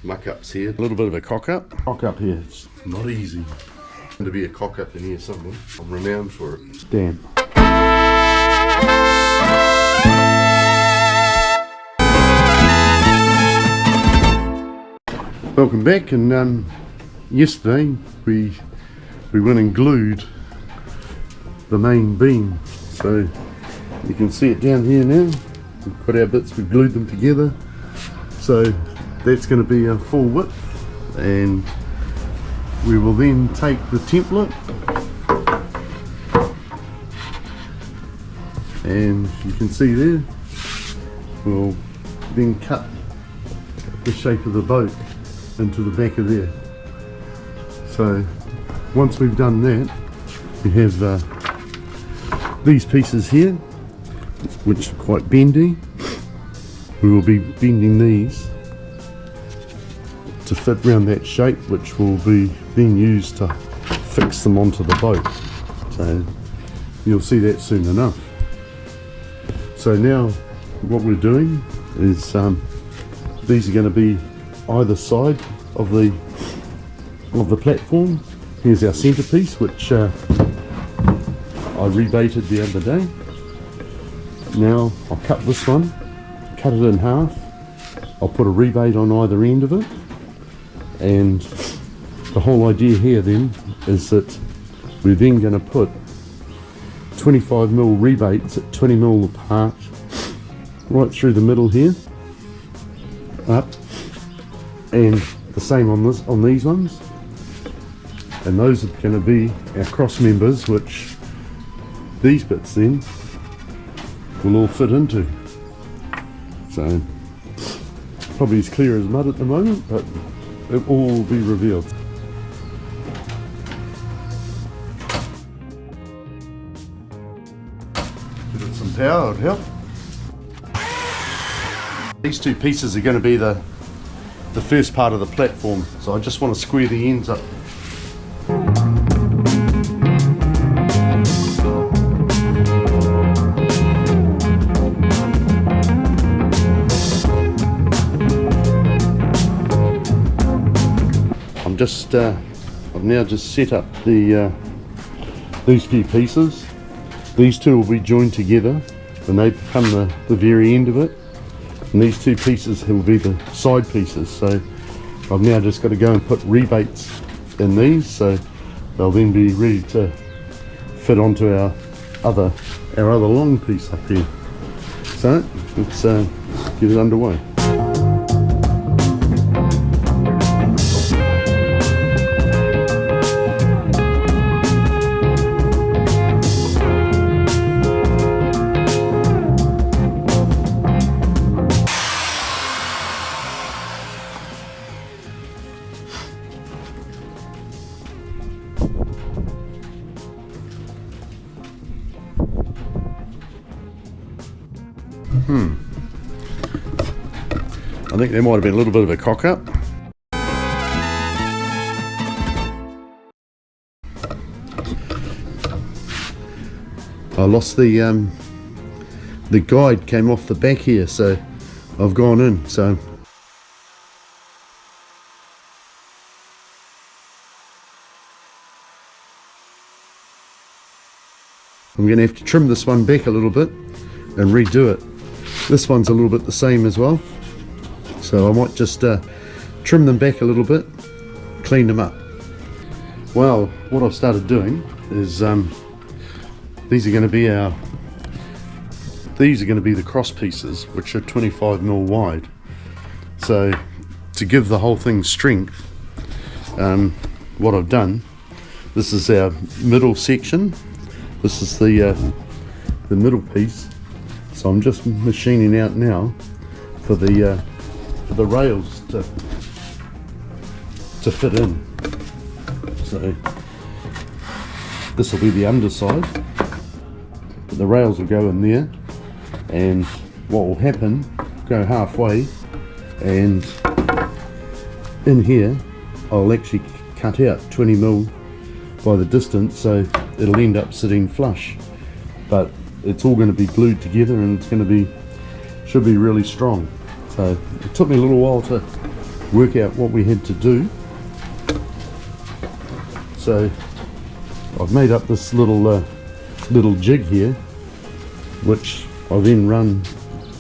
muck-ups here. A little bit of a cock-up. Cock-up here, it's not easy. To be a cock-up in here somewhere. I'm renowned for it. Damn. Welcome back, and yesterday we went and glued the main beam. So you can see it down here now. We've got our bits, we've glued them together. So that's going to be a full width, and we will then take the template and you can see there, we'll then cut the shape of the boat into the back of there. So once we've done that, we have these pieces here which are quite bendy. We will be bending these to fit around that shape, which will be then used to fix them onto the boat. So you'll see that soon enough. So now what we're doing is these are going to be either side of the platform. Here's our centerpiece, which I rebaited the other day. Now I'll cut this one, cut it in half. I'll put a rebate on either end of it, and the whole idea here then is that we're then going to put 25mm rebates at 20mm apart right through the middle here, up, and the same on these ones, and those are going to be our cross members, which these bits then will all fit into. So probably as clear as mud at the moment, but it all will be revealed. Give it some power, it would help. These two pieces are going to be the first part of the platform, so I just want to square the ends up. I've now just set up these few pieces. These two will be joined together and they become the very end of it, and these two pieces will be the side pieces. So I've now just got to go and put rebates in these, so they'll then be ready to fit onto our other long piece up here. So let's get it underway. I think there might have been a little bit of a cock up. I lost the guide came off the back here, so I've gone in. So I'm going to have to trim this one back a little bit and redo it. This one's a little bit the same as well, so I might just trim them back a little bit, clean them up. Well, what I've started doing is these are going to be the cross pieces, which are 25mm wide. So to give the whole thing strength, what I've done, this is our middle section. This is the middle piece. So I'm just machining out now for the rails to fit in. So this will be the underside, but the rails will go in there, and what will happen, go halfway, and in here I'll actually cut out 20mm by the distance, so it'll end up sitting flush, but it's all going to be glued together, and it's going to be, should be really strong. So it took me a little while to work out what we had to do. So I've made up this little jig here, which I then run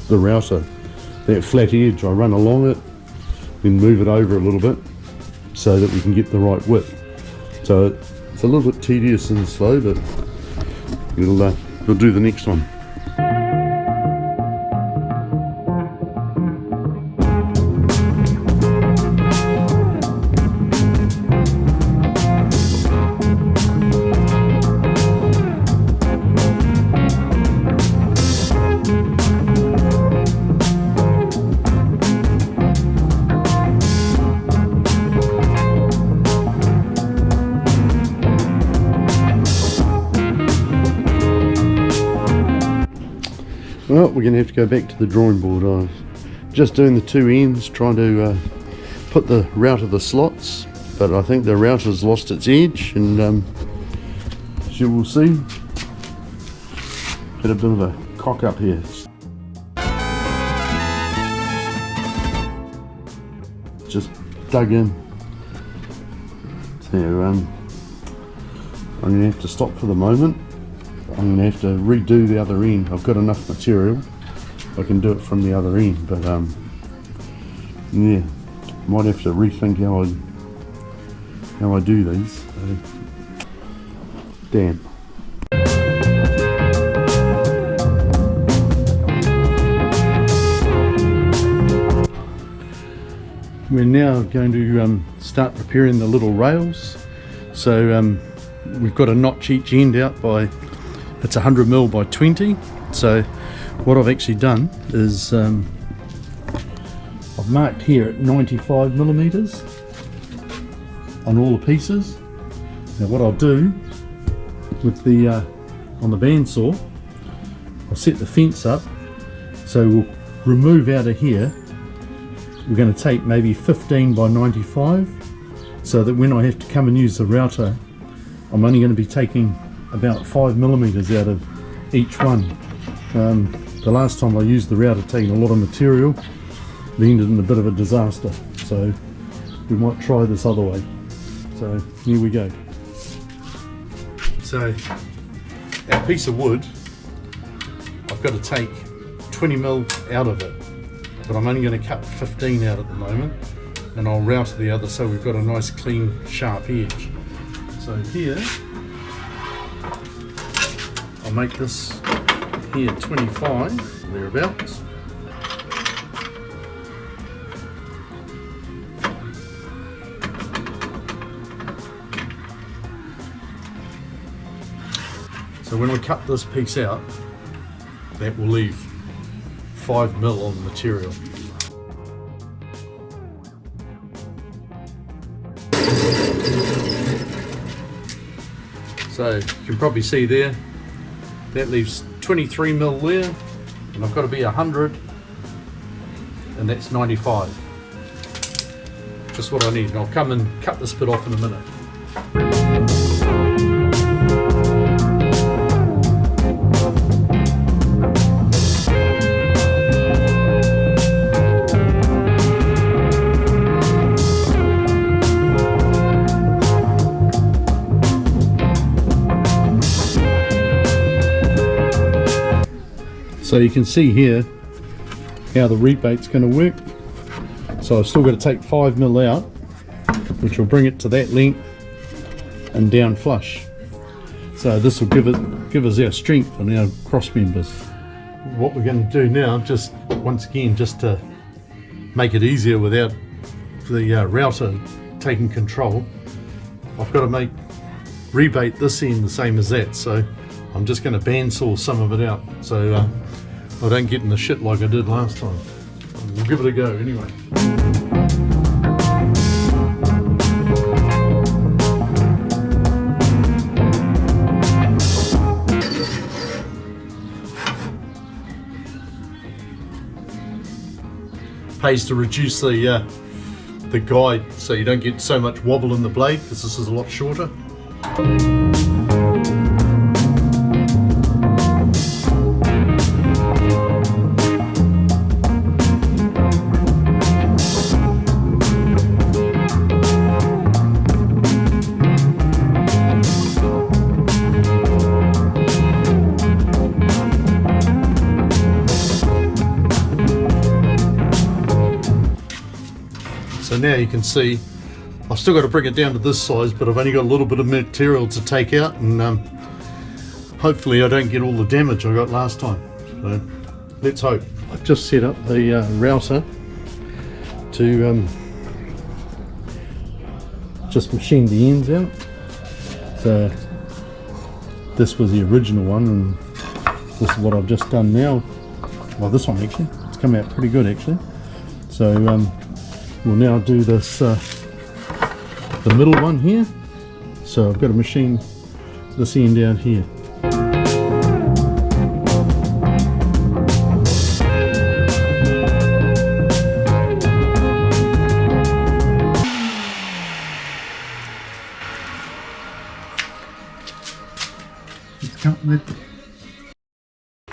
the router, that flat edge, I run along it, then move it over a little bit so that we can get the right width. So it's a little bit tedious and slow, but we'll do the next one. Well, we're going to have to go back to the drawing board. I was just doing the two ends, trying to put the router the slots, but I think the router's lost its edge, and as you will see, had a bit of a cock up here. Just dug in. So I'm going to have to stop for the moment. I'm going to have to redo the other end. I've got enough material, I can do it from the other end, but yeah, might have to rethink how I do these. Damn. We're now going to start preparing the little rails. So we've got a notch each end out by, it's 100mm by 20. So what I've actually done is I've marked here at 95mm on all the pieces. Now what I'll do with the on the bandsaw, I'll set the fence up, so we'll remove out of here. We're going to take maybe 15 by 95, so that when I have to come and use the router, I'm only going to be taking about 5mm out of each one. The last time I used the router, taking a lot of material, it ended in a bit of a disaster. So we might try this other way. So here we go. So our piece of wood, I've got to take 20mm out of it, but I'm only going to cut 15 out at the moment, and I'll router the other so we've got a nice clean sharp edge. So here I'll make this here 25, thereabouts. So when we cut this piece out, that will leave 5mm on the material. So you can probably see there, that leaves 23mm there, and I've got to be 100, and that's 95. Just what I need, and I'll come and cut this bit off in a minute. So you can see here how the rebate's going to work. So I've still got to take 5mm out, which will bring it to that length and down flush. So this will give us our strength on our cross members. What we're going to do now, just once again, just to make it easier without the router taking control, I've got to rebate this end the same as that. So I'm just going to bandsaw some of it out, so I don't get in the shit like I did last time. We'll give it a go anyway. Pays to reduce the guide so you don't get so much wobble in the blade, because this is a lot shorter. So now you can see I've still got to bring it down to this size, but I've only got a little bit of material to take out, and hopefully I don't get all the damage I got last time. So let's hope. I've just set up the router to just machine the ends out. So this was the original one, and this is what I've just done now. Well, this one actually, it's come out pretty good actually. So we'll now do this, the middle one here. So I've got to machine this end out here.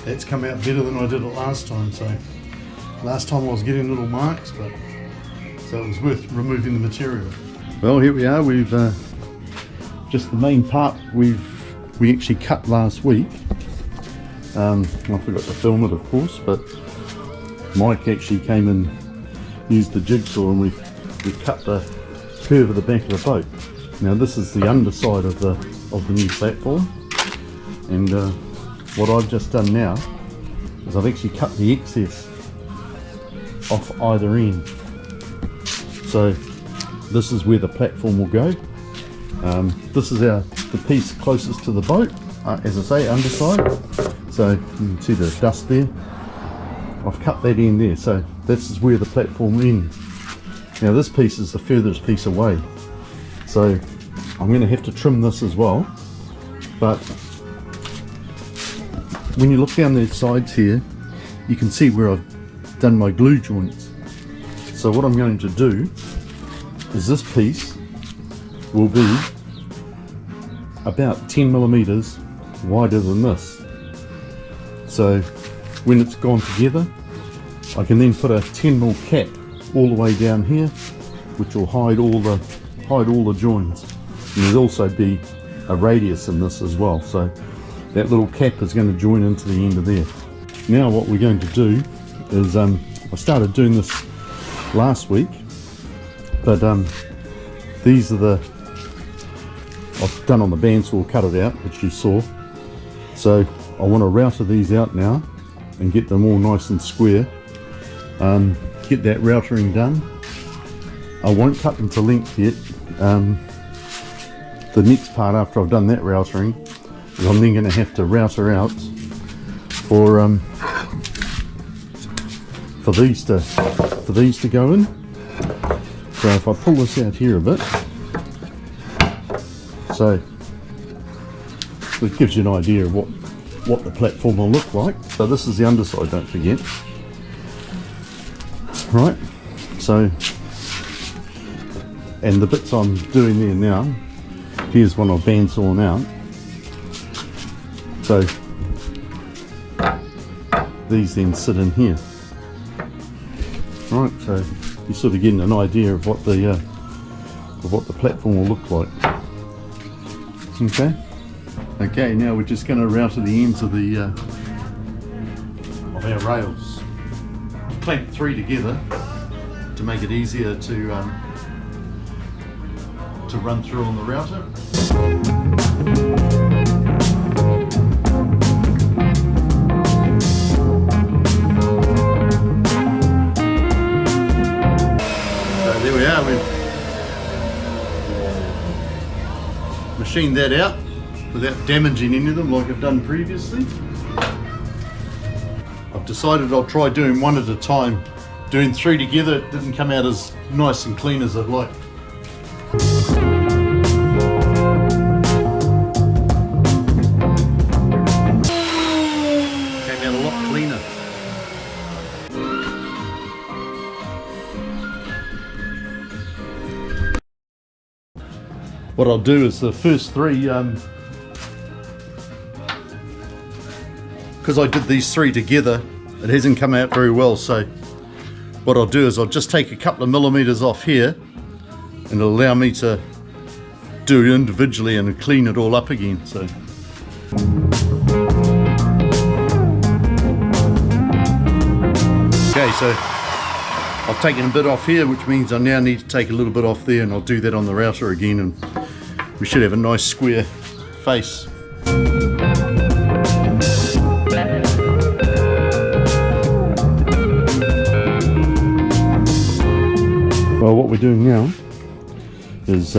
That's come out better than I did it last time. So last time I was getting little marks, but so it was worth removing the material. Well, here we are. We've just the main part we actually cut last week. I forgot to film it, of course, but Mike actually came and used the jigsaw, and we've cut the curve of the back of the boat. Now this is the underside of the new platform, and what I've just done now is I've actually cut the excess off either end. So this is where the platform will go. This is the piece closest to the boat, as I say, underside. So you can see the dust there. I've cut that end there, so this is where the platform ends. Now this piece is the furthest piece away, so I'm going to have to trim this as well. But when you look down the sides here, you can see where I've done my glue joints. So what I'm going to do is this piece will be about 10 millimeters wider than this. So when it's gone together, I can then put a 10mm cap all the way down here, which will hide all the joins. And there'll also be a radius in this as well, so that little cap is going to join into the end of there. Now what we're going to do is, I started doing this last week, but these are I've done on the bandsaw, cut it out, which you saw. So I want to router these out now and get them all nice and square. Get that routering done. I won't cut them to length yet. The next part after I've done that routering is I'm then going to have to router out for these to go in. So if I pull this out here a bit, so it gives you an idea of what the platform will look like. So this is the underside, don't forget. Right, so, and the bits I'm doing there now, here's one I've bandsawn out. So these then sit in here. Right, so you're sort of getting an idea of what the platform will look like. Okay, now we're just going to router the ends of our rails. I've clamped 3 together to make it easier to run through on the router. So there we are, we've machined that out without damaging any of them like I've done previously. I've decided I'll try doing one at a time. Doing 3 together, it didn't come out as nice and clean as I'd like. Came out a lot cleaner. What I'll do is the first 3, because I did these 3 together, it hasn't come out very well, so what I'll do is I'll just take a couple of millimeters off here, and it'll allow me to do it individually and clean it all up again. So okay, so I've taken a bit off here, which means I now need to take a little bit off there, and I'll do that on the router again, and we should have a nice square face. Well, what we're doing now is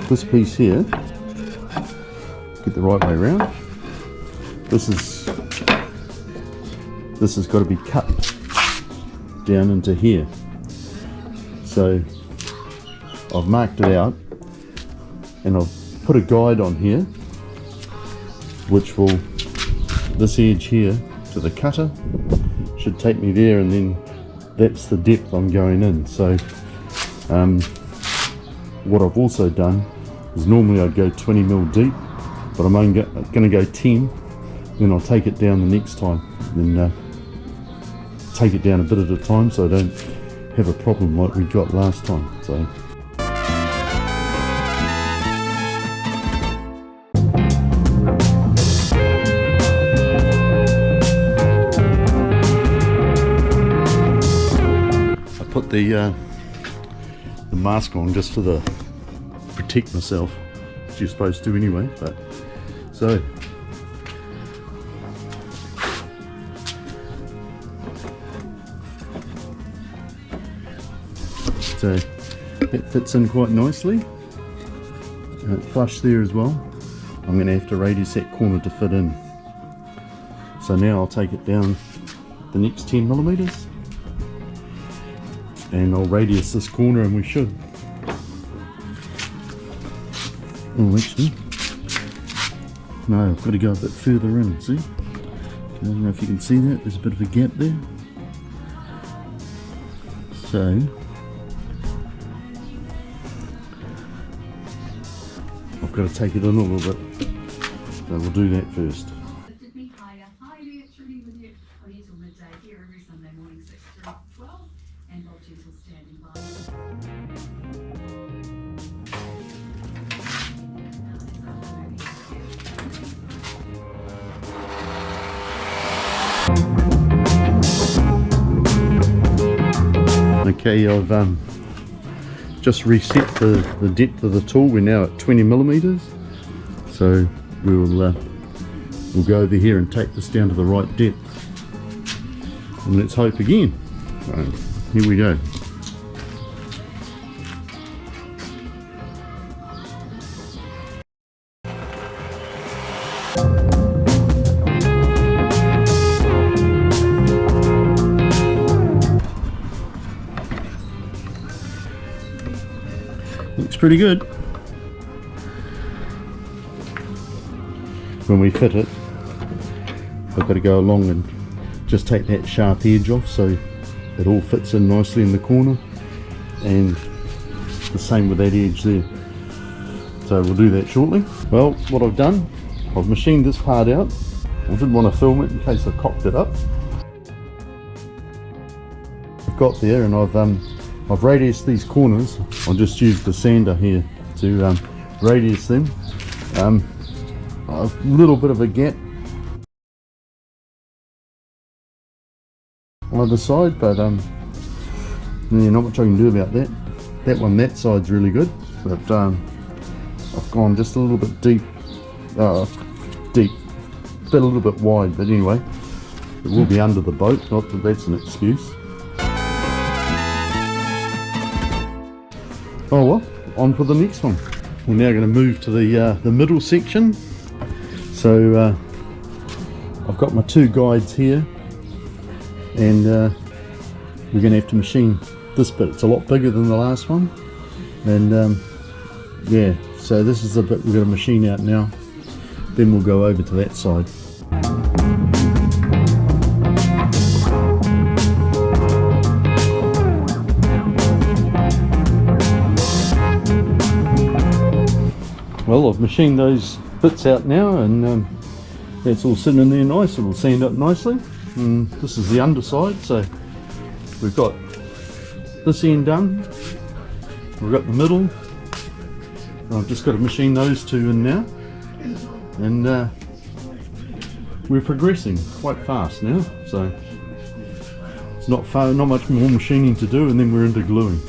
this piece here, get the right way around. This has got to be cut down into here. So I've marked it out, and I've put a guide on here, which will, this edge here to the cutter should take me there, and then that's the depth I'm going in. So what I've also done is normally I'd go 20 mil deep, but I'm only going to go 10, then I'll take it down the next time, then take it down a bit at a time so I don't have a problem like we got last time. So I put the mask on just for the protect myself, which you're supposed to anyway, but so it fits in quite nicely, and it's flush there as well. I'm going to have to radius that corner to fit in. So now I'll take it down the next 10 millimeters, and I'll radius this corner, and we should. Oh, actually, no, I've got to go a bit further in, see? I don't know if you can see that, there's a bit of a gap there. So I've got to take it in a little bit, so we'll do that first. Okay, I've just reset the depth of the tool. We're now at 20 millimeters, so we'll go over here and take this down to the right depth, and let's hope again. So here we go. Looks pretty good. When we fit it, I've got to go along and just take that sharp edge off so it all fits in nicely in the corner, and the same with that edge there. So we'll do that shortly. Well, what I've done, I've machined this part out. I didn't want to film it in case I cocked it up. I've got there, and I've radiused these corners. I'll just use the sander here to radius them. A little bit of a gap on either side, but not much I can do about that. That side's really good, but I've gone just a little bit deep, but a little bit wide. But anyway, it will be under the boat. Not that that's an excuse. Oh well, on for the next one. We're now going to move to the middle section. So I've got my two guides here, and we're going to have to machine this bit. It's a lot bigger than the last one, and yeah, so this is the bit we're going to machine out now. Then we'll go over to that side. Well, I've machined those bits out now, and that's all sitting in there nice. It'll sand up nicely. And this is the underside, so we've got this end done, we've got the middle, and I've just got to machine those two in now, and we're progressing quite fast now, so not much more machining to do, and then we're into gluing.